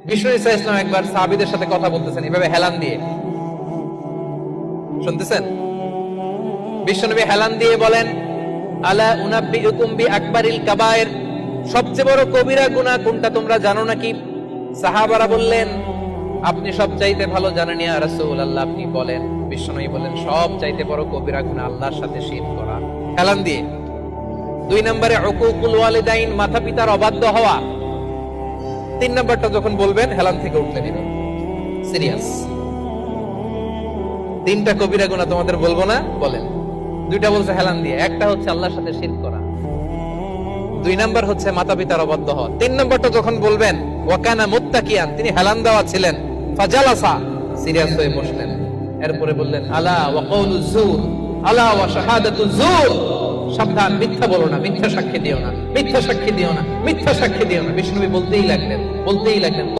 বিষ্ণু ঈসা ইসলাম একবার সাহাবীদের সাথে কথা বলতেছেন এভাবে হেলান দিয়ে, শুনতেছেন? বিশ্বনবী হেলান দিয়ে বলেন, আলা উনাব্বিউকুম বিআকবারিল কাবায়ের, সবচেয়ে বড় কবিরা গুনাহ কোনটা তোমরা জানো নাকি? সাহাবারা বললেন, আপনি সবচাইতে ভালো জানেন ইয়া রাসূলুল্লাহ, আপনি বলেন। বিশ্বনবী বলেন, সবচাইতে বড় কবিরা গুনাহ আল্লাহর সাথে শিরক করা। হেলান দিয়ে। 2 নম্বরে উকুকুল ওয়ালিদাইন, মাতা পিতার অবাধ্য হওয়া। 3 নম্বরটা যখন বলবেন হেলান থেকে উঠলে দিবেন, সিরিয়াস। 3টা কবিরা গুনাহ তোমাদের বলবো না, বলেন। 2টা বলছে হেলান দিয়ে, একটা হচ্ছে আল্লাহর সাথে শিরক করা, 2 নাম্বার হচ্ছে মাতা পিতার অবাধ্য হওয়া। 3 নম্বরটা যখন বলবেন, ওয়াকানা মুত্তাকিয়ান, তিনি হেলান দেওয়া ছিলেন, ফাজালাসা, সিরিয়াস হয়ে বসলেন। এরপরে বললেন, আলা ওয়া কওলু যুর, আলা ওয়া শাহাদাতু যুর, সাবধান, মিথ্যা বলো না, মিথ্যা সাক্ষী দিও না, মিথ্যা সাক্ষী দিও না, মিথ্যা সাক্ষী দিও না। বিষ্ণু নবী বলতেই লাগলেন।